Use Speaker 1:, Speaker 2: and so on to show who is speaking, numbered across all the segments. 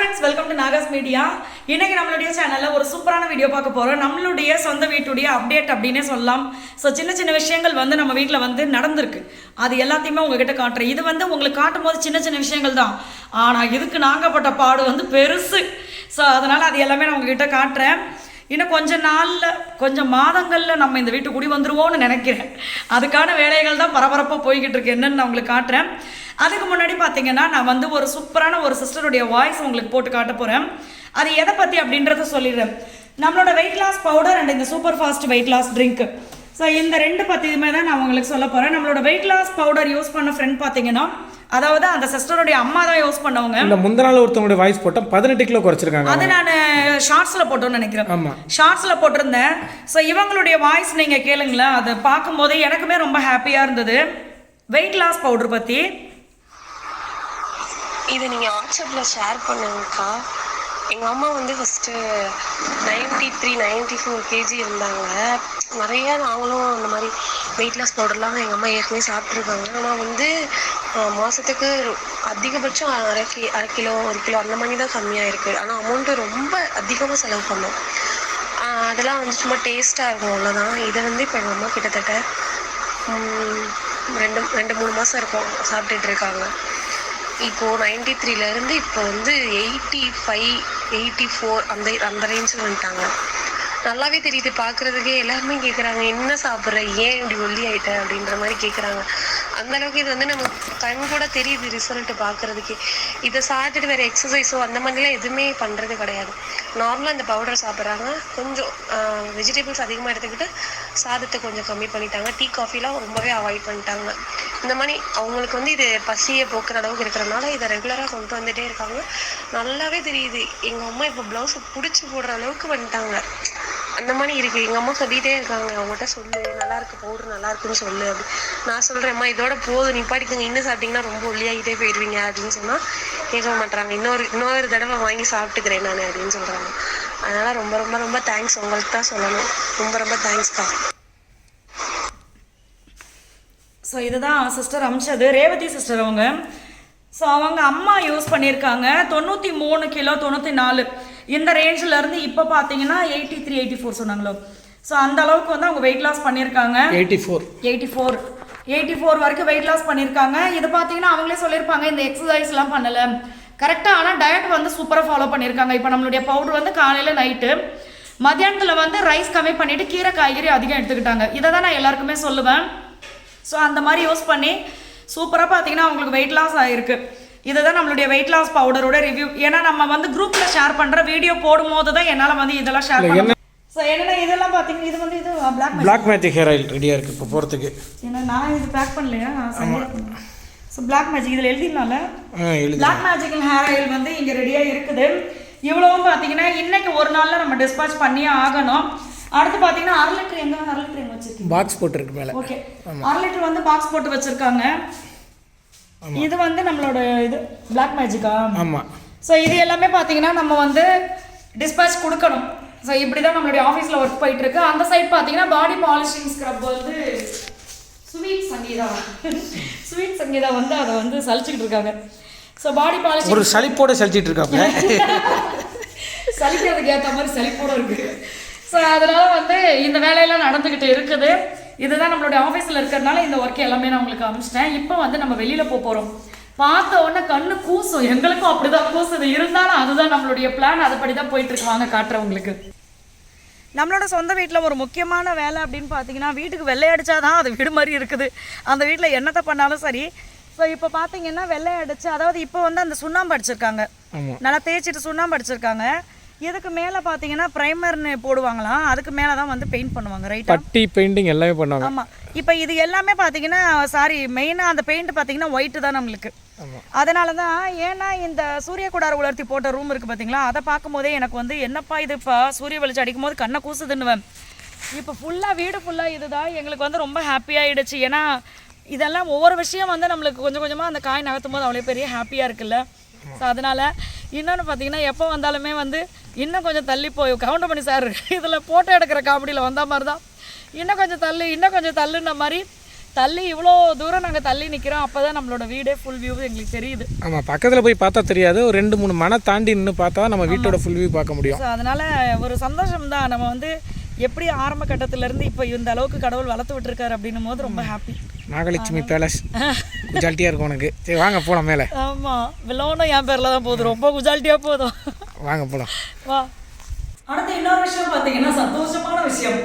Speaker 1: Friends, welcome to Nahash media. இன்னைக்கு நம்மளுடைய சேனலில் ஒரு சூப்பரான வீடியோ பார்க்க போகிறோம். நம்மளுடைய சொந்த வீட்டுடைய அப்டேட் அப்படின்னே சொல்லலாம். ஸோ சின்ன சின்ன விஷயங்கள் வந்து நம்ம வீட்டில் வந்து நடந்திருக்கு. அது எல்லாத்தையுமே உங்ககிட்ட காட்டுறேன். இது வந்து உங்களுக்கு காட்டும் போது சின்ன சின்ன விஷயங்கள் தான், ஆனால் இதுக்கு நாங்கள் பட்ட பாடு வந்து பெருசு. ஸோ அதனால் அது எல்லாமே நான் உங்ககிட்ட காட்டுறேன். இன்னும் கொஞ்சம் நாளில் கொஞ்சம் மாதங்களில் நம்ம இந்த வீட்டு குடி வந்துருவோம்னு நினைக்கிறேன். அதுக்கான வேலைகள் தான் பரபரப்பாக போய்கிட்டு இருக்கு. என்னன்னு நான் உங்களுக்கு காட்டுறேன். அதுக்கு முன்னாடி பார்த்தீங்கன்னா நான் வந்து ஒரு சூப்பரான ஒரு சிஸ்டருடைய வாய்ஸ் உங்களுக்கு போட்டு காட்ட போகிறேன். அது எதை பற்றி அப்படின்றத சொல்லிடுறேன். நம்மளோட வெயிட் லாஸ் பவுடர் அண்ட் இந்த super fast weight loss drink. So இந்த ரெண்டு பற்றியுமே தான் நான் உங்களுக்கு சொல்ல போகிறேன். நம்மளோட வெயிட் லாஸ் பவுடர் யூஸ் பண்ண ஃப்ரெண்ட் பார்த்தீங்கன்னா, அதாவது அந்த சிஸ்டருடைய அம்மா தான் யூஸ் பண்ணவங்க.
Speaker 2: இந்த முந்தின நாள் ஒருத்தவங்களுடைய வாய்ஸ் போட்டோம், 18 கிலோ குறைச்சிருக்காங்க.
Speaker 1: அது நான் ஷார்ட்ஸில் போட்டோன்னு நினைக்கிறேன். ஆமாம், ஷார்ட்ஸில் போட்டிருந்தேன். ஸோ இவங்களுடைய வாய்ஸ் நீங்கள் கேளுங்களேன். அதை பார்க்கும்போது எனக்குமே ரொம்ப ஹாப்பியாக இருந்தது. வெயிட் லாஸ் பவுடர் பற்றி
Speaker 3: இதை நீங்கள் வாட்ஸ்அப்பில் ஷேர் பண்ணுங்கக்கா. எங்கள் அம்மா வந்து ஃபஸ்ட்டு 93-94 kg இருந்தாங்க. நிறையா நாங்களும் அந்த மாதிரி வெயிட் லாஸ் பவுடர்லாம் எங்கள் அம்மா ஏற்கனவே சாப்பிட்ருக்காங்க. ஆனால் வந்து மாதத்துக்கு அதிகபட்சம் அரை கிலோ 1 கிலோ அந்த மாதிரி தான் கம்மியாக இருக்குது. ஆனால் அமௌண்ட்டு ரொம்ப அதிகமாக செலவு பண்ணோம். அதெல்லாம் வந்து சும்மா டேஸ்ட்டாக இருக்கும், அவ்வளோதான். இதை வந்து இப்போ எங்கள் அம்மா கிட்டத்தட்ட 2-3 மாதம் இருக்கும் சாப்பிட்டுட்டு இருக்காங்க. இப்போது 93லேருந்து இப்போ வந்து 85-84 அந்த ரேஞ்சில் வந்துட்டாங்க. நல்லாவே தெரியுது பார்க்குறதுக்கே. எல்லாருமே கேட்குறாங்க, என்ன சாப்பிட்ற, ஏன் இப்படி ஒல்லி ஆகிட்ட அப்படின்ற மாதிரி கேட்குறாங்க. அந்தளவுக்கு இது வந்து நமக்கு கண் கூட தெரியுது ரிசல்ட்டு பார்க்குறதுக்கே. இதை சாப்பிட்டுட்டு வேறு எக்ஸசைஸோ அந்த மாதிரிலாம் எதுவுமே பண்ணுறது கிடையாது. நார்மலாக இந்த பவுடர் சாப்பிட்றாங்க. கொஞ்சம் வெஜிடபிள்ஸ் அதிகமாக எடுத்துக்கிட்டு சாதத்தை கொஞ்சம் கம்மி பண்ணிட்டாங்க. டீ காஃபிலாம் ரொம்பவே அவாய்ட் பண்ணிட்டாங்க. இந்த மாதிரி அவங்களுக்கு வந்து இது பசியை போக்குற அளவுக்கு இருக்கிறனால இதை ரெகுலராக கொண்டு வந்துகிட்டே இருக்காங்க. நல்லாவே தெரியுது. எங்கள் அம்மா இப்போ ப்ளவுஸை பிடிச்சி போடுற அளவுக்கு வந்துட்டாங்க. அந்த மாதிரி இருக்குது. எங்கள் அம்மா சொல்லிகிட்டே இருக்காங்க, அவங்ககிட்ட சொல்லு, நல்லாயிருக்கு பவுடர் நல்லாயிருக்குன்னு சொல்லு அப்படி. நான் சொல்கிறேம்மா இதோட போதும், நிப்பாட்டிக்கங்க, இன்னும் சாப்பிட்டிங்கன்னா ரொம்ப ஒல்லியாகிட்டே போயிடுவீங்க அப்படின்னு சொன்னால் கேட்க மாட்டாங்க. இன்னொரு தடவை வாங்கி சாப்பிட்டுக்கிறேன் நான் அப்படின்னு சொல்கிறாங்க. அதனால் ரொம்ப ரொம்ப ரொம்ப தேங்க்ஸ். உங்களுக்கு தான் சொல்லணும். ரொம்ப ரொம்ப தேங்க்ஸ்க்கா.
Speaker 1: ஸோ இதுதான் சிஸ்டர் அமிச்சது, ரேவதி சிஸ்டர் அவங்க. ஸோ அவங்க அம்மா யூஸ் பண்ணியிருக்காங்க 93 கிலோ 94 இந்த ரேஞ்சிலேருந்து இப்போ பார்த்தீங்கன்னா 83-84 சொன்னாங்களோ. ஸோ அந்த அளவுக்கு வந்து அவங்க வெயிட் லாஸ் பண்ணியிருக்காங்க. 84 வரைக்கும் வெயிட் லாஸ் பண்ணியிருக்காங்க. இது பார்த்தீங்கன்னா அவங்களே சொல்லியிருப்பாங்க, இந்த எக்ஸசைஸ்லாம் பண்ணலை கரெக்டாக. ஆனால் டயட் வந்து சூப்பராக ஃபாலோ பண்ணியிருக்காங்க. இப்போ நம்மளுடைய பவுடர் வந்து காலையில் நைட்டு, மத்தியானத்தில் வந்து ரைஸ் கம்மி பண்ணிவிட்டு கீரை காய்கறி அதிகம் எடுத்துக்கிட்டாங்க. இதை தான் நான் எல்லாருக்குமே சொல்லுவேன். ஸோ அந்த மாதிரி யூஸ் பண்ணி சூப்பராக பார்த்தீங்கன்னா அவங்களுக்கு வெயிட் லாஸ் ஆகிருக்கு. இதுதான் நம்மளுடைய வெயிட் லாஸ் பவுடரோட ரிவ்யூ. ஏன்னா நம்ம வந்து குரூப்பில் ஷேர் பண்ணுற வீடியோ போடும்போது தான் என்னால் வந்து இதெல்லாம் ஷேர் பண்ண. ஸோ என்னென்ன இதெல்லாம் பார்த்தீங்கன்னா இது வந்து இது பிளாக் மேஜிக்
Speaker 2: ஹேர் ஆயில் ரெடியாக இருக்குது இப்போ போகிறதுக்கு.
Speaker 1: ஏன்னா நான் இது பேக் பண்ணலையா. ஸோ பிளாக் மேஜிக் இதில் எழுதினால பிளாக் மேஜிக் ஹேர் ஆயில் வந்து இங்கே ரெடியாக இருக்குது. இவ்வளவும் பார்த்தீங்கன்னா இன்னைக்கு ஒரு நாளில் நம்ம டிஸ்பாச் பண்ணியே ஆகணும். அடுத்து பார்த்தீங்கன்னா 1/2 லிட்டர் எங்கே வச்சுருக்கீங்க,
Speaker 2: பாக்ஸ் போட்டுருக்கு மேலே.
Speaker 1: ஓகே, 1/2 லிட்டர் வந்து பாக்ஸ் போட்டு வச்சுருக்காங்க. இது வந்து நம்மளோட இது பிளாக் மேஜிக்கா. ஆமாம். ஸோ இது எல்லாமே பார்த்தீங்கன்னா நம்ம வந்து டிஸ்பாச் கொடுக்கணும். ஸோ இப்படி தான் நம்மளுடைய ஆஃபீஸில் ஒர்க் போயிட்டுருக்கு. அந்த சைட் பார்த்தீங்கன்னா பாடி பாலிஷிங் ஸ்க்ரப் வந்து ஸ்வீட் சங்கீதா வந்து அதை வந்து சலிச்சுக்கிட்டு இருக்காங்க. ஸோ பாடி பாலிஷிங்
Speaker 2: ஒரு சலிப்போட சலிச்சிட்டு இருக்காங்க.
Speaker 1: சலிக்கிறதுக்கு ஏற்ற மாதிரி சலிப்போட இருக்குது. ஸோ அதனால் வந்து இந்த வேலையெல்லாம் நடந்துக்கிட்டு இருக்குது. இதுதான் நம்மளுடைய ஆஃபீஸில் இருக்கிறதுனால இந்த ஒர்க்கை எல்லாமே நான் உங்களுக்கு அனுப்பிச்சிட்டேன். இப்போ வந்து நம்ம வெளியில் போகிறோம். பார்த்த உடனே கண்ணு கூசும், எங்களுக்கும் அப்படி தான் கூசுது. இருந்தாலும் அதுதான் நம்மளுடைய பிளான், அதுபடி தான் போயிட்டுருக்கு. வாங்க காட்டுறவங்களுக்கு. நம்மளோட சொந்த வீட்டில் ஒரு முக்கியமான வேலை அப்படின்னு பார்த்தீங்கன்னா, வீட்டுக்கு வெள்ளை அடித்தாதான் அது வீடு மாதிரி இருக்குது. அந்த வீட்டில் என்னத்தை பண்ணாலும் சரி. ஸோ இப்போ பார்த்தீங்கன்னா வெள்ளை அடிச்சு, அதாவது இப்போ வந்து அந்த சுண்ணாம்பு அடிச்சிருக்காங்க, நல்லா தேய்ச்சிட்டு சுண்ணாம்பு அடிச்சிருக்காங்க. இதுக்கு மேலே பார்த்தீங்கன்னா ப்ரைமர்னு போடுவாங்களாம், அதுக்கு மேலே தான் வந்து பெயிண்ட் பண்ணுவாங்க. ரைட்டாக
Speaker 2: பட்டி பெயிண்டிங் எல்லாமே பண்ணுவாங்க.
Speaker 1: ஆமாம். இப்போ இது எல்லாமே பார்த்தீங்கன்னா மெயினாக அந்த பெயிண்ட் பார்த்தீங்கன்னா ஒயிட்டு தான் நம்மளுக்கு. அதனால தான். ஏன்னா இந்த சூரிய குடார உலர்த்தி போட்ட ரூம் இருக்குது பார்த்தீங்களா, அதை பார்க்கும்போதே எனக்கு வந்து என்னப்பா இது இப்போ சூரிய வெளிச்சம் அடிக்கும் போது கண்ணை கூசுதுன்னுவேன். இப்போ ஃபுல்லாக வீடு ஃபுல்லாக இதுதான் எங்களுக்கு வந்து ரொம்ப ஹாப்பியாகிடுச்சு. ஏன்னா இதெல்லாம் ஒவ்வொரு விஷயம் வந்து நம்மளுக்கு கொஞ்சம் கொஞ்சமாக அந்த காய் நகர்த்தும் போது அவ்வளோ பெரிய ஹாப்பியாக இருக்குல்ல. ஸோ அதனால் இன்னொன்று பார்த்தீங்கன்னா, எப்போ வந்தாலுமே வந்து இன்னும் கொஞ்சம் தள்ளி போய் கவுண்டமணி சார் இதில் ஃபோட்டோ எடுக்கிற காமெடியில் வந்த மாதிரி தான், இன்னும் கொஞ்சம் தள்ளுன்ற மாதிரி தள்ளி இவ்வளோ தூரம் நாங்கள் தள்ளி நிற்கிறோம். அப்போ தான் நம்மளோட வீடே ஃபுல் வியூ எங்களுக்கு தெரியுது.
Speaker 2: ஆமாம், பக்கத்தில் போய் பார்த்தா தெரியாது. ஒரு 2-3 மனை தாண்டி நின்று பார்த்தா நம்ம வீட்டோட ஃபுல் வியூ பார்க்க முடியும்.
Speaker 1: ஸோ அதனால் ஒரு சந்தோஷம் தான். நம்ம வந்து எப்படி ஆரம்ப கட்டத்திலேருந்து இப்போ இந்த அளவுக்கு கடவுள் வளர்த்து விட்டுருக்காரு அப்படின்னும் போது ரொம்ப ஹாப்பி.
Speaker 2: நாகலட்சுமி பேலஸ் குஜாலிட்டியாக இருக்கும் உனக்கு. சரி வாங்க போகலாம் மேலே.
Speaker 1: ஆமாம், விலோனும் என் பேரில் தான் போதும், ரொம்ப குஜாலிட்டியாக போதும்.
Speaker 2: வாங்க போகலாம்.
Speaker 1: வா. அடுத்து இன்னொரு விஷயம் பார்த்தீங்கன்னா சந்தோஷமான விஷயம்.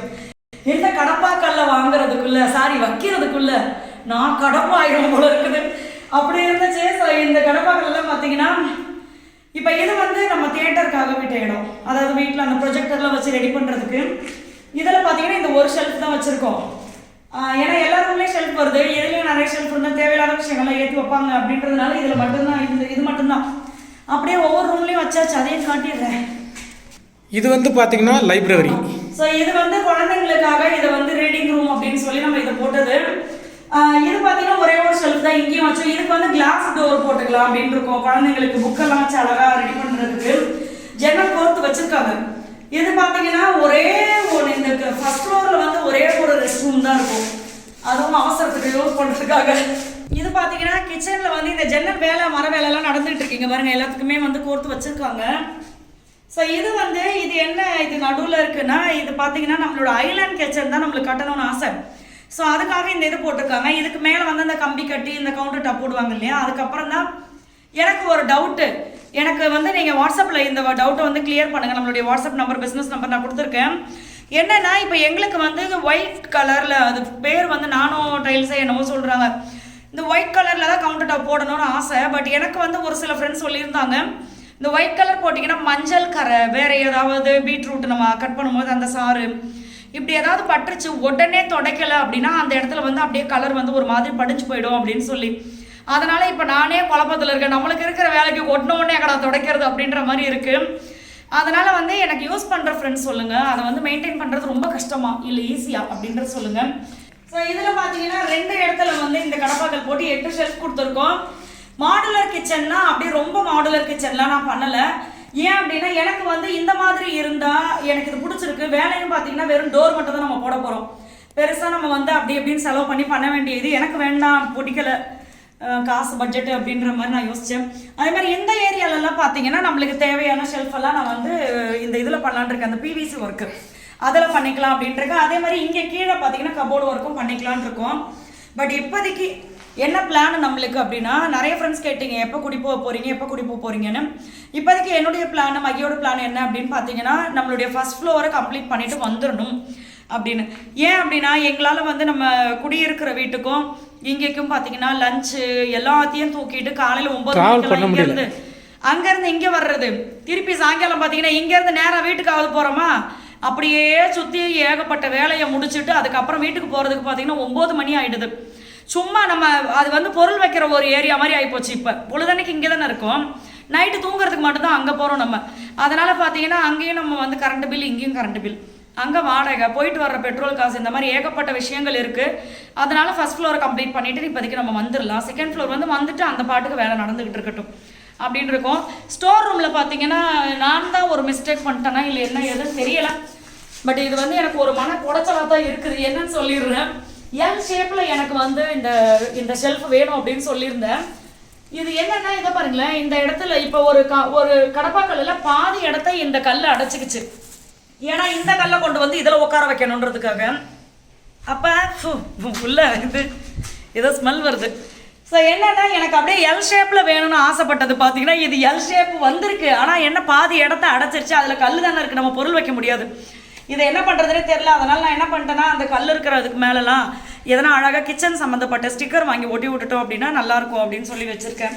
Speaker 1: இந்த கடப்பாக்கல்ல வாங்குறதுக்குள்ள வைக்கிறதுக்குள்ள நான் கடப்பாயிரம் போல இருக்குது அப்படி இருந்துச்சு. ஸோ இந்த கடப்பாக்கல்லாம் பார்த்தீங்கன்னா இப்போ இது வந்து நம்ம தியேட்டருக்காக விட்ட இடம், அதாவது வீட்டில் அந்த ப்ரொஜெக்டர்லாம் வச்சு ரெடி பண்ணுறதுக்கு. இதில் பார்த்தீங்கன்னா இந்த ஒரு ஷெல்ஃப் தான் வச்சுருக்கோம். ஏன்னா எல்லா ரூம்லேயும் ஷெல்ஃப் வருது, எதுலேயும் நிறைய ஷெல்ஃப் இருந்தால் தேவையில்லாத விஷயங்கள்லாம் ஏற்றி வைப்பாங்க அப்படின்றதுனால இதில் மட்டும்தான் இது மட்டும்தான் அப்படியே ஒவ்வொரு ரூம்லேயும் வச்சாச்சு. அதையும் காட்டிடுறேன்.
Speaker 2: இது வந்து பார்த்தீங்கன்னா லைப்ரரி.
Speaker 1: ஸோ இது வந்து குழந்தைங்களுக்காக இதை வந்து ரீடிங் ரூம் அப்படின்னு சொல்லி நம்ம இதை போட்டது. இது பார்த்தீங்கன்னா ஒரே ஒரு ஷெல்ஃப் தான் இங்கேயும் வச்சோம். இதுக்கு வந்து கிளாஸ் டோர் போட்டுக்கலாம் அப்படின்னு இருக்கோம். குழந்தைங்களுக்கு புக்கெல்லாம் வச்சு அழகாக ரெடி பண்ணுறதுக்கு ஜன்னல் கோர்த்து வச்சுருக்காங்க. இது பார்த்தீங்கன்னா ஒரே ஒன்று, இந்த ஃபர்ஸ்ட் ஃப்ளோரில் வந்து ஒரே ஒரு ரெஸ்ட் ரூம் தான் இருக்கும், அதுவும் அவசரத்துக்கு யூஸ் பண்ணுறதுக்காக. இது பார்த்தீங்கன்னா கிச்சனில் வந்து இந்த ஜன்னல் வேலை மர வேலைலாம் நடந்துகிட்டு இருக்கீங்க பாருங்க, எல்லாத்துக்குமே வந்து கோர்த்து வச்சுருக்காங்க. ஸோ இது வந்து இது என்ன, இது நடுவில் இருக்குன்னா இது பார்த்தீங்கன்னா நம்மளோட ஐலாண்ட் கிச்சன் தான் நம்மளுக்கு கட்டணும்னு ஆசை. ஸோ அதுக்காக இந்த இது போட்டிருக்காங்க. இதுக்கு மேலே வந்து அந்த கம்பி கட்டி இந்த கவுண்டர் டாப் போடுவாங்க இல்லையா. அதுக்கப்புறம் தான் எனக்கு ஒரு டவுட்டு, எனக்கு வந்து நீங்கள் வாட்ஸ்அப்பில் இந்த டவுட்டை வந்து கிளியர் பண்ணுங்கள். நம்மளுடைய வாட்ஸ்அப் நம்பர், பிஸ்னஸ் நம்பர் நான் கொடுத்துருக்கேன். என்னென்னா இப்போ எங்களுக்கு வந்து ஒயிட் கலரில், அது பேர் வந்து நானோ டைல்ஸே என்னவோ சொல்கிறாங்க, இந்த ஒயிட் கலரில் தான் கவுண்டர் டாப் போடணும்னு ஆசை. பட் எனக்கு வந்து ஒரு சில ஃப்ரெண்ட்ஸ் சொல்லியிருந்தாங்க, இந்த ஒயிட் கலர் போட்டிங்கன்னா மஞ்சள் கரை, வேறு ஏதாவது பீட்ரூட் நம்ம கட் பண்ணும்போது அந்த சாறு இப்படி ஏதாவது பட்டுருச்சு உடனே துடைக்கலை அப்படின்னா அந்த இடத்துல வந்து அப்படியே கலர் வந்து ஒரு மாதிரி படிச்சு போயிடும் அப்படின்னு சொல்லி, அதனால் இப்போ நானே குழப்பத்தில் இருக்கேன். நம்மளுக்கு இருக்கிற வேலைக்கு ஒட்டினோடனே கடை துடைக்கிறது அப்படின்ற மாதிரி இருக்குது. அதனால் வந்து எனக்கு யூஸ் பண்ணுற ஃப்ரெண்ட்ஸ் சொல்லுங்கள், அதை வந்து மெயின்டைன் பண்ணுறது ரொம்ப கஷ்டமா இல்லை ஈஸியா அப்படின்றது சொல்லுங்கள். ஸோ இதில் பார்த்தீங்கன்னா 2 இடத்துல வந்து இந்த கடப்பாக்கள் போட்டு 8 ஷெல்ஃப் கொடுத்துருக்கோம். மாடுலர் கிச்சன்னா அப்படியே ரொம்ப மாடுலர் கிச்சன்லாம் நான் பண்ணலை. ஏன் அப்படின்னா எனக்கு வந்து இந்த மாதிரி இருந்தால் எனக்கு இது பிடிச்சிருக்கு. வேலையும் பார்த்தீங்கன்னா வெறும் டோர் மட்டும் தான் நம்ம போட போகிறோம். பெருசாக நம்ம வந்து அப்படி எப்படின்னு செலவு பண்ணி பண்ண வேண்டியது எனக்கு வேண்டாம், பிடிக்கலை, காசு பட்ஜெட்டு அப்படின்ற மாதிரி நான் யோசித்தேன். அதே மாதிரி இந்த ஏரியாலெல்லாம் பார்த்தீங்கன்னா நம்மளுக்கு தேவையான ஷெல்ஃபெல்லாம் நான் வந்து இந்த இதில் பண்ணலான் இருக்கேன், அந்த பிவிசி ஒர்க்கு அதில் பண்ணிக்கலாம் அப்படின்ட்டுருக்கேன். அதே மாதிரி இங்கே கீழே பார்த்தீங்கன்னா கபோர்டு ஒர்க்கும் பண்ணிக்கலான் இருக்கோம். பட் இப்போதைக்கு என்ன பிளான் நம்மளுக்கு அப்படின்னா, நிறைய ஃப்ரெண்ட்ஸ் கேட்டீங்க எப்போ குடி போக போகிறீங்கன்னு. இப்போதைக்கு என்னுடைய பிளான், மகியோட பிளான் என்ன அப்படின்னு பார்த்தீங்கன்னா, நம்மளுடைய ஃபர்ஸ்ட் ஃப்ளோரை கம்ப்ளீட் பண்ணிட்டு வந்துடணும் அப்படின்னு. ஏன் அப்படின்னா எங்களால் வந்து நம்ம குடியிருக்கிற வீட்டுக்கும் இங்கேக்கும் பார்த்தீங்கன்னா லஞ்சு எல்லாத்தையும் தூக்கிட்டு காலையில் 9 மணிக்கெல்லாம் இங்கேருந்து அங்கேருந்து இங்கே வர்றது, திருப்பி சாயங்காலம் பார்த்தீங்கன்னா இங்கேருந்து நேராக வீட்டுக்காவது போகிறோமா, அப்படியே சுற்றி ஏகப்பட்ட வேலையை முடிச்சுட்டு அதுக்கப்புறம் வீட்டுக்கு போகிறதுக்கு பார்த்தீங்கன்னா 9 மணி ஆகிடுது. சும்மா நம்ம அது வந்து பொருள் வைக்கிற ஒரு ஏரியா மாதிரி ஆகிப்போச்சு. இப்போ பொழுதன்னைக்கு இங்கே தானே இருக்கோம், நைட்டு தூங்குறதுக்கு மட்டும்தான் அங்கே போகிறோம் நம்ம. அதனால் பார்த்தீங்கன்னா அங்கேயும் நம்ம வந்து கரண்ட் பில், இங்கேயும் கரண்ட் பில், அங்கே வாடகை, போயிட்டு வர்ற பெட்ரோல் காசு, இந்த மாதிரி ஏகப்பட்ட விஷயங்கள் இருக்குது. அதனால் ஃபர்ஸ்ட் ஃப்ளோரை கம்ப்ளீட் பண்ணிவிட்டு இப்போதைக்கு நம்ம வந்துடலாம். செகண்ட் ஃப்ளோர் வந்து வந்துட்டு அந்த பாட்டுக்கு வேலை நடந்துக்கிட்டு இருக்கட்டும் அப்படின்னு இருக்கோம். ஸ்டோர் ரூமில் பார்த்தீங்கன்னா நான் தான் ஒரு மிஸ்டேக் பண்ணிட்டேன்னா இல்லை என்ன எதுன்னு தெரியலை. பட் இது வந்து எனக்கு ஒரு மன குடைச்சலாக தான் இருக்குது. என்னன்னு சொல்லிடுறேன், எல் ஷேப்பில் எனக்கு வந்து இந்த ஷெல்ஃப் வேணும் அப்படின்னு சொல்லியிருந்தேன். இது என்னன்னா இதை பாருங்களேன், இந்த இடத்துல இப்போ ஒரு கடப்பாக்கல்லில் பாதி இடத்த இந்த கல் அடைச்சிக்கிச்சு. ஏன்னா இந்த கல்லை கொண்டு வந்து இதில் உட்கார வைக்கணுன்றதுக்காக. அப்போ உள்ள ஏதோ ஸ்மெல் வருது. ஸோ என்னன்னா எனக்கு அப்படியே எல் ஷேப்பில் வேணும்னு ஆசைப்பட்டது பார்த்தீங்கன்னா இது எல் ஷேப் வந்திருக்கு. ஆனால் என்ன பாதி இடத்த அடைச்சிருச்சு, அதில் கல் தானே இருக்குது, நம்ம பொருள் வைக்க முடியாது. இதை என்ன பண்ணுறதுனே தெரில. அதனால் நான் என்ன பண்ணிட்டேன்னா அந்த கல் இருக்கிறதுக்கு மேலெலாம் எதனா அழகாக கிச்சன் சம்மந்தப்பட்ட ஸ்டிக்கர் வாங்கி ஒட்டி விட்டுட்டோம் அப்படின்னா நல்லாயிருக்கும் அப்படின்னு சொல்லி வச்சுருக்கேன்.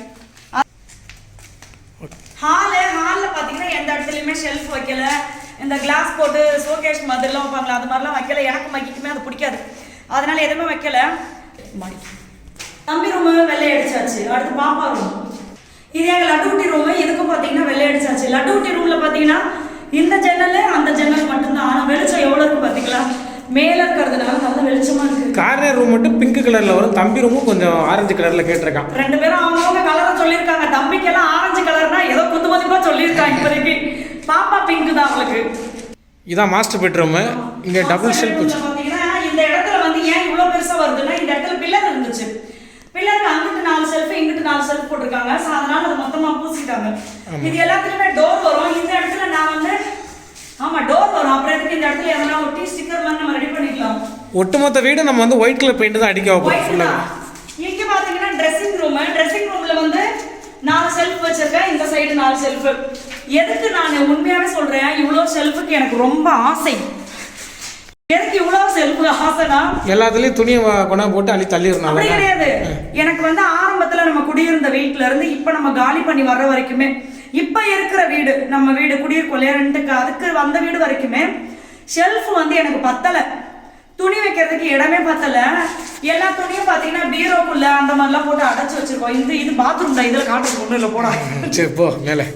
Speaker 1: ஹாலில் பார்த்தீங்கன்னா எந்த இடத்துலையுமே ஷெல்ஃப் வைக்கல, இந்த கிளாஸ் போட்டு ஷோகேஸ் மாதிரிலாம் வைப்பாங்களா அது மாதிரிலாம் வைக்கல. எனக்கு மகிக்குமே அது பிடிக்காது, அதனால் எதுவுமே வைக்கல. தம்பி ரூமு வெள்ளை அடிச்சாச்சு. அடுத்து பாப்பா ரூம், இது எங்கள் லட்டுக்குட்டி ரூமு. இதுக்கும் பார்த்தீங்கன்னா வெள்ளை அடிச்சாச்சு. லட்டுக்குட்டி ரூமில் பார்த்தீங்கன்னா இந்த ஜன்னல் அந்த ஜன்னல் மட்டும்தான். ஆனால் வெளிச்சம் எவ்வளோ இருக்குது பார்த்தீங்களா, மேலே இருக்கிறதுனால நல்ல வெளிச்சமாக இருக்குது.
Speaker 2: கார்னர் ரூம் மட்டும் பிங்க் கலரில் வரும், தம்பி ரூமும் கொஞ்சம் ஆரஞ்சு கலரில் கேட்டிருக்கான்.
Speaker 1: 2 பேரும் அவங்கவுங்க கலரை சொல்லியிருக்காங்க. தம்பிக்கெல்லாம் ஆரஞ்சு கலர்னா ஏதோ குத்து மதிப்பாக சொல்லியிருக்காங்க. இப்போதைக்கு பாப்பா பிங்க் தான் அவங்களுக்கு.
Speaker 2: இதான் மாஸ்டர் பெட்ரூமு. இங்கே டபுள் ஷெல்ஃப்
Speaker 1: பார்த்தீங்கன்னா இந்த இடத்துல வந்து ஏன் இவ்வளோ பெருசாக வருதுன்னா இந்த இடத்துல செல்ஃப் இங்கிட்டு 4 செல்ஃப் போட்டிருக்காங்க. ஸோ அதனால அது மொத்தமா பூசிட்டாங்க. இது எல்லாத்துலயுமே டோர் வரும். இந்த இடத்துல நான் வந்து டோர் வரும். அப்புறம் எதுக்கு இந்த இடத்துல எதனா ஒட்டி ஸ்டிக்கர் மாதிரி நம்ம ரெடி பண்ணிக்கலாம்.
Speaker 2: ஒட்டுமொத்த வீடு நம்ம வந்து ஒயிட் கலர் பெயிண்ட் தான் அடிக்க வைப்போம் ஃபுல்லா.
Speaker 1: இங்க பாத்தீங்கன்னா ட்ரெஸ்ஸிங் ரூம்ல வந்து 4 செல்ஃப் வச்சிருக்கேன். இந்த சைடு 4 செல்ஃப். எதுக்கு நான் உண்மையாவே சொல்றேன், இவ்வளோ செல்ஃபுக்கு எனக்கு ரொம்ப ஆசை. எதுக்கு இவ்வளோ செல்ஃபு ஆசைனா, எல்லாத்துலயும் துணியை கொண்டா போட்டு அள்ளி தள்ளிடணும். அப்படி கிடையாது. எனக்கு வந்து ஆரம்பத்துல நம்ம குடியிருந்த வீட்டுல இருந்து இப்ப நம்ம காலி பண்ணி வர்ற வரைக்குமே, இப்ப இருக்கிற வீடு நம்ம வீடு குடியிருக்கோம் இல்லையா ரெண்டுக்கு, அதுக்கு வந்த வீடு வரைக்குமே ஷெல்ஃப் வந்து எனக்கு பத்தலை. துணி வைக்கிறதுக்கு இடமே பத்தல. எல்லா துணியும் பாத்தீங்கன்னா பீரோக்குள்ள அந்த மாதிரிலாம் போட்டு அடைச்சு வச்சிருக்கோம். இது பாத்ரூம் தான், இதுல காட்டுறது ஒன்றும் இல்லை போடா. சரி போ மேலே.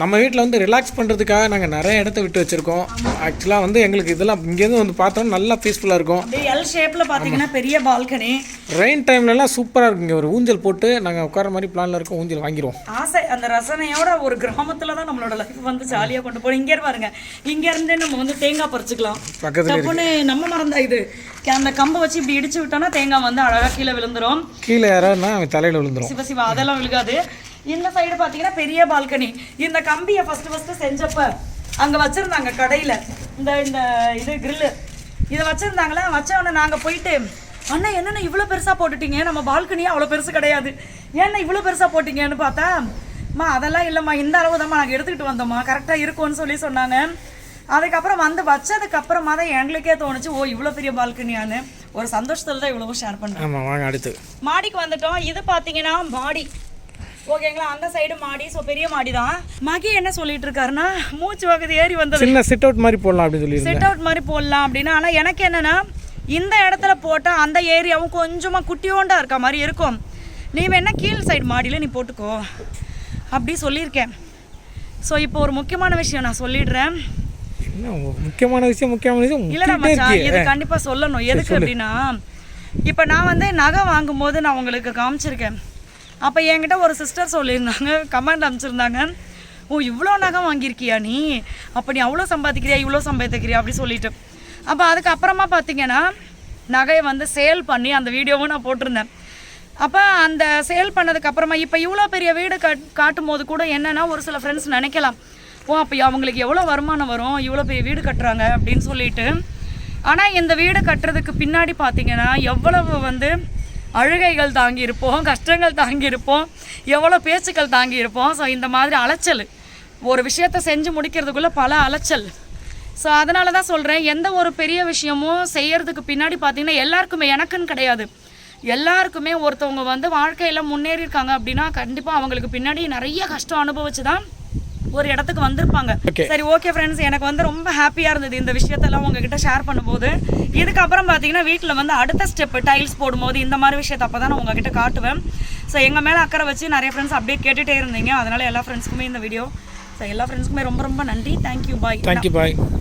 Speaker 1: நம்ம வீட்டில் வந்து ரிலாக்ஸ் பண்ணுறதுக்காக நாங்கள் நிறைய இடத்த விட்டு வச்சுருக்கோம். ஆக்சுவலாக வந்து எங்களுக்கு இதெல்லாம் இங்கேருந்து வந்து பார்த்தோம்னா நல்லா பீஸ்ஃபுல்லாக இருக்கும். அப்படியே எல் ஷேப்பில் பார்த்தீங்கன்னா பெரிய பால்கனி. ரெயின் டைம்லலாம் சூப்பராக இருக்குங்க. ஒரு ஊஞ்சல் போட்டு நாங்கள் உட்கார மாதிரி பிளானில் இருக்கோம். ஊஞ்சல் வாங்கிடுவோம். ஆசை அந்த ரசனையோட ஒரு கிராமத்தில் தான் நம்மளோட லைஃப் வந்து ஜாலியாக கொண்டு போகிறோம். இங்கே பாருங்க, இங்கேருந்தே நம்ம வந்து தேங்காய் பறிச்சுக்கலாம். பக்கத்தில் நம்ம மறந்தா இது அந்த கம்பை வச்சு இப்படி இடிச்சு விட்டோம்னா தேங்காய் வந்து அழகாக கீழே விழுந்துரும். கீழே யாராவது தலையில் விழுந்துரும். சிவ சிவா அதெல்லாம் விழுகாது. இந்த சைடு பார்த்தீங்கன்னா பெரிய பால்கனி. இந்த கம்பியை ஃபர்ஸ்ட் செஞ்சப்ப அங்கே வச்சுருந்தாங்க கடையில். இந்த இது கிரில்லு இதை வச்சுருந்தாங்களே. வச்சவொடனே நாங்கள் போயிட்டு, அண்ணா என்னென்ன இவ்வளோ பெருசாக போட்டுட்டீங்க, நம்ம பால்கனியே அவ்வளோ பெருசு கிடையாது, ஏன்னா இவ்வளோ பெருசாக போட்டிங்கன்னு பார்த்தா, அதெல்லாம் இல்லைம்மா இந்த அளவு தான்மா நாங்கள் எடுத்துக்கிட்டு வந்தோம்மா, கரெக்டாக இருக்கும்னு சொன்னாங்க. அதுக்கப்புறம் வந்து வச்சதுக்கப்புறமா தான் எங்களுக்கே தோணுச்சு, ஓ இவ்வளோ பெரிய பால்கனியான்னு. ஒரு சந்தோஷத்தில் தான் இவ்வளோ ஷேர் பண்ணுறேன். ஆமாம் வாங்க அடுத்து மாடிக்கு வந்துட்டோம். இது பார்த்தீங்கன்னா மாடி ஓகேங்களா, அந்த சைடு மாடி. ஸோ பெரிய மாடி தான். மகி என்ன சொல்லிட்டு இருக்காருன்னா, மூச்சு வகுதி ஏறி வந்தது சின்ன சிட் அவுட் மாதிரி போடலாம் அப்படின்னு சொல்லி, சிட் அவுட் மாதிரி போடலாம் அப்படின்னு. ஆனால் எனக்கு என்னன்னா, இந்த இடத்துல போட்டால் அந்த ஏரியாவும் கொஞ்சமாக குட்டியோண்டா இருக்க மாதிரி இருக்கும். நீ வேணா கீழ் சைடு மாடியில் நீ போட்டுக்கோ அப்படி சொல்லியிருக்கேன். ஸோ இப்போ ஒரு முக்கியமான விஷயம் நான் சொல்லிடுறேன். முக்கியமான விஷயம் இல்லைடா மச்சான், இது கண்டிப்பாக சொல்லணும். எதுக்கு அப்படின்னா, இப்போ நான் வந்து நகை வாங்கும்போது நான் உங்களுக்கு காமிச்சிருக்கேன். அப்போ என்கிட்ட ஒரு சிஸ்டர் சொல்லியிருந்தாங்க, கமெண்ட் அனுப்பிச்சிருந்தாங்க, ஓ இவ்வளோ நகை வாங்கியிருக்கியா நீ, அப்போ நீ அவ்வளோ சம்பாதிக்கிறியா இவ்வளோ சம்பாதிக்கிறியா அப்படி சொல்லிட்டு. அப்போ அதுக்கப்புறமா பார்த்தீங்கன்னா நகையை வந்து சேல் பண்ணி அந்த வீடியோவும் நான் போட்டிருந்தேன். அப்போ அந்த சேல் பண்ணதுக்கப்புறமா இப்போ இவ்வளோ பெரிய வீடு காட்டும் போது கூட என்னென்னா, ஒரு சில ஃப்ரெண்ட்ஸ் நினைக்கலாம், ஓ அப்போ அவங்களுக்கு எவ்வளோ வருமானம் வரும், இவ்வளோ பெரிய வீடு கட்டுறாங்க அப்படின்னு சொல்லிட்டு. ஆனால் இந்த வீடு கட்டுறதுக்கு பின்னாடி பார்த்தீங்கன்னா எவ்வளவு வந்து அழுகைகள் தாங்கியிருப்போம், கஷ்டங்கள் தாங்கியிருப்போம், எவ்வளோ பேச்சுக்கள் தாங்கியிருப்போம். ஸோ இந்த மாதிரி அலைச்சல், ஒரு விஷயத்தை செஞ்சு முடிக்கிறதுக்குள்ளே பல அலைச்சல். ஸோ அதனால தான் சொல்கிறேன், எந்த ஒரு பெரிய விஷயமும் செய்யறதுக்கு பின்னாடி பார்த்தீங்கன்னா எல்லாருக்குமே, எனக்குன்னு கிடையாது, எல்லாருக்குமே ஒருத்தவங்க வந்து வாழ்க்கையில் முன்னேறியிருக்காங்க அப்படின்னா கண்டிப்பாக அவங்களுக்கு பின்னாடி நிறைய கஷ்டம் அனுபவிச்சு தான் ஒரு இடத்துக்கு வந்திருப்பாங்க. சரி ஓகே ஃப்ரெண்ட்ஸ், எனக்கு வந்து ரொம்ப ஹாப்பியாக இருந்தது இந்த விஷயத்தெல்லாம் உங்ககிட்ட ஷேர் பண்ணும்போது. இதுக்கப்புறம் பார்த்தீங்கன்னா வீட்டில் வந்து அடுத்த ஸ்டெப்பு டைல்ஸ் போடும்போது இந்த மாதிரி விஷயத்தை அப்போ தான் நான் உங்ககிட்ட காட்டுவேன். ஸோ எங்கள் மேலே அக்கறை வச்சு நிறைய ஃப்ரெண்ட்ஸ் அப்டேட் கேட்டுகிட்டே இருந்தீங்க. அதனால் எல்லா ஃப்ரெண்ட்ஸ்க்குமே இந்த வீடியோ, ஸோ எல்லா ஃப்ரெண்ட்ஸ்க்குமே ரொம்ப ரொம்ப நன்றி. Thank you bye.